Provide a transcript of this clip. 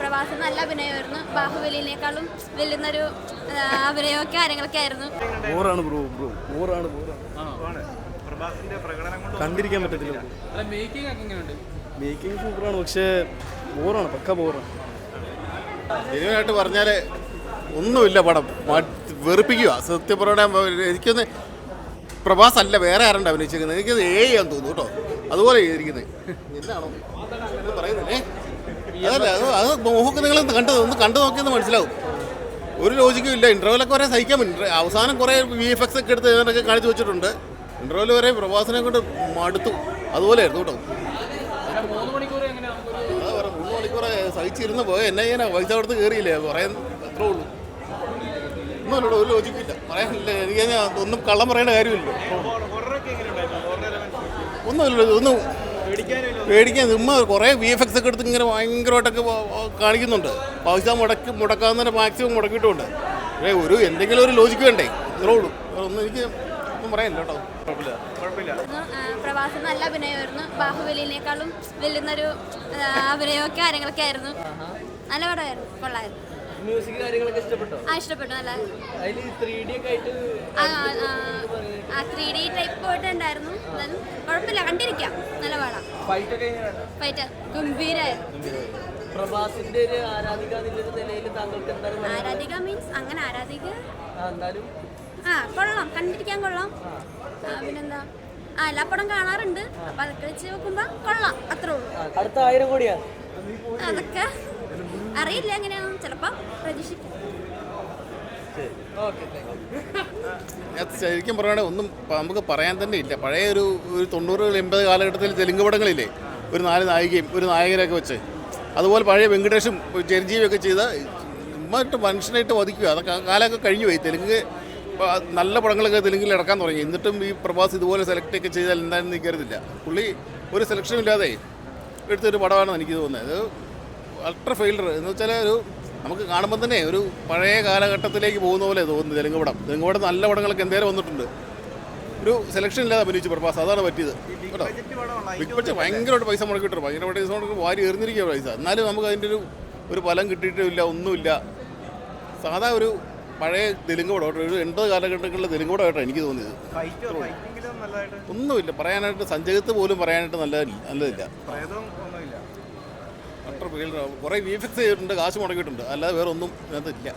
പ്രവാസം നല്ല അഭിനയമായിരുന്നു. ബാഹുബലിനേക്കാളും വെല്ലുന്നൊരു അഭിനയമൊക്കെ കാര്യങ്ങളൊക്കെ ആയിരുന്നു. കണ്ടിരിക്കാൻ പറ്റത്തില്ല. മേക്കിംഗ് സൂപ്പറാണ്, പക്ഷേ ബോറാണ്, പക്ക ബോറാണ്. ശരിയായിട്ട് പറഞ്ഞാൽ ഒന്നുമില്ല, പടം വെറുപ്പിക്കുക. സത്യം പറയാൻ എനിക്കൊന്ന് പ്രഭാസ് അല്ല, വേറെ ആരുണ്ട് അഭിനയിച്ചിരിക്കുന്നത്. എനിക്കത് ചെയ്യാൻ തോന്നുന്നു കേട്ടോ, അതുപോലെ ചെയ്തിരിക്കുന്നത്. എന്താണോ പറയുന്നത്? അതല്ല, അത് മോഹക്ക് നിങ്ങൾ കണ്ടു നോക്കിയെന്ന് മനസ്സിലാവും. ഒരു ലോജിക്കും ഇല്ല. ഇൻ്റർവെല്ലൊക്കെ വരെ സഹിക്കാൻ പറ്റും. അവസാനം കുറേ VFX ഒക്കെ എടുത്ത് ഇതിനൊക്കെ കാണിച്ചു വെച്ചിട്ടുണ്ട്. ഇൻ്റർവെൽ വരെ പ്രഭാസിനെ കൊണ്ട് മടുത്തു. അതുപോലെയായിരുന്നു കേട്ടോ. 3 മണിക്കൂർ സഹിച്ചിരുന്ന് പോയി എന്നെ ചെയ്യാനാ, പൈസ കൊടുത്ത് കയറിയില്ലേ പറയാൻ, അത്രേ ഉള്ളൂ. ഒന്നുമില്ലല്ലോ, ഒരു ലോജിക്കില്ല, പറയാനില്ല. എനിക്ക് ഒന്നും കള്ളം പറയേണ്ട കാര്യമില്ലല്ലോ. ഒന്നുമില്ലല്ലോ, ഒന്നും പേടിക്കാൻ. ചുമ്മാ കുറേ VFX ഒക്കെ എടുത്ത് ഇങ്ങനെ ഭയങ്കരമായിട്ടൊക്കെ കാണിക്കുന്നുണ്ട്. പൈസ മുടക്കാവുന്നതിന് മാക്സിമം മുടക്കിയിട്ടുമുണ്ട്. ഒരു എന്തെങ്കിലും ഒരു ലോജിക്ക് വേണ്ടേ, അത്രേ ഉള്ളൂ. ഒന്നും എനിക്ക് ഒന്നും പറയാനില്ല കേട്ടോ. കുഴപ്പമില്ല. പ്രവാസം നല്ല അഭിനയമായിരുന്നു. ബാഹുബലിനേക്കാളും വെല്ലുന്നൊരു അഭിനയമൊക്കെ കാര്യങ്ങളൊക്കെ ആയിരുന്നു. നല്ല പടമായിരുന്നു, കൊള്ളായിരുന്നു. മ്യൂസിക് കാര്യങ്ങളൊക്കെ ഇഷ്ടപ്പെട്ടോ? ഇഷ്ടപ്പെട്ടു. നല്ല 3D ഒക്കെ ആയിട്ട് 3D ടൈപ്പ് പോയിട്ട് ഉണ്ടായിരുന്നു. എന്നാലും കുഴപ്പമില്ല, കണ്ടിരിക്കാം. നല്ല പാടാം. ഫൈറ്റ് ഗംഭീരായിരുന്നു. പ്രഭാസിന്റെ ഒരു ആരാധിക എന്നുള്ള നിലയിൽ താങ്കൾക്ക് എന്താണ്? ആരാധിക മീൻസ് അങ്ങനെ ആരാധിക എന്തായാലും കൊള്ളാം, കണ്ടിരിക്കാൻ കൊള്ളാം. പിന്നെന്താ, എല്ലാ പടം കാണാറുണ്ട്. അപ്പൊ അതൊക്കെ വെച്ച് നോക്കുമ്പോ കൊള്ളാം, അത്രേ ഉള്ളൂ. അടുത്ത 1000 കോടിയാ? അതൊക്കെ അറിയില്ല, എങ്ങനെയാണെന്ന് ചിലപ്പോ പ്രതീക്ഷിക്കാം. ശരിക്കും പറയുകയാണെങ്കിൽ ഒന്നും നമുക്ക് പറയാൻ തന്നെ ഇല്ല. പഴയ ഒരു 90-80 കാലഘട്ടത്തിൽ തെലുങ്ക് പടങ്ങളില്ലേ, ഒരു 4 നായികയും ഒരു നായകരൊക്കെ വെച്ച്, അതുപോലെ പഴയ വെങ്കടേഷും ചിരഞ്ജീവിയൊക്കെ ചെയ്ത മറ്റു മനുഷ്യനായിട്ട് വധിക്കുക. അതൊക്കെ കാലമൊക്കെ കഴിഞ്ഞു പോയി. തെലുങ്ക് നല്ല പടങ്ങളൊക്കെ തെലുങ്കിൽ ഇറക്കാൻ തുടങ്ങി. എന്നിട്ടും ഈ പ്രഭാസ് ഇതുപോലെ സെലക്ട് ഒക്കെ ചെയ്താൽ എന്താണെന്ന് എനിക്കറിയത്തില്ല. പുള്ളി ഒരു സെലക്ഷനും ഇല്ലാതെ എടുത്തൊരു പടമാണെന്ന് എനിക്ക് തോന്നുന്നത്. അത് അൾട്രാ ഫെയിലർ എന്ന് വെച്ചാൽ നമുക്ക് കാണുമ്പോൾ തന്നെ ഒരു പഴയ കാലഘട്ടത്തിലേക്ക് പോകുന്ന പോലെ തോന്നുന്നു. തെലുങ്ക് പടം നല്ല പടങ്ങളൊക്കെ എന്തേലും വന്നിട്ടുണ്ട്. ഒരു സെലക്ഷൻ ഇല്ലാതെ അഭിനയിച്ചു പ്രഭാസ്, അതാണ് പറ്റിയത് കേട്ടോ. ബിഗ് ബഡ്ജറ്റ് ഭയങ്കരമായിട്ട് പൈസ മുടക്കിയിട്ടുണ്ട്. ഭയങ്കര പൈസ മുടക്കി വാരി എറിഞ്ഞിരിക്കുക പൈസ. എന്നാലും നമുക്ക് അതിൻ്റെ ഒരു ഫലം കിട്ടിയിട്ടുമില്ല, ഒന്നുമില്ല. സാധാ ഒരു പഴയ തെലുങ്ക് പടം, ഒരു 80 കാലഘട്ടങ്ങളിലെ തെലുങ്ക് പടമായിട്ടോ എനിക്ക് തോന്നിയത്. ഒന്നുമില്ല പറയാനായിട്ട്. സഞ്ജയത്ത് പോലും പറയാനായിട്ട് നല്ലതില്ല. അത്ര ഫീൽഡ് കുറേ VFX ചെയ്തിട്ടുണ്ട്, കാശ് മുടക്കിയിട്ടുണ്ട്, അല്ലാതെ വേറെ ഒന്നും അതിനകത്തില്ല.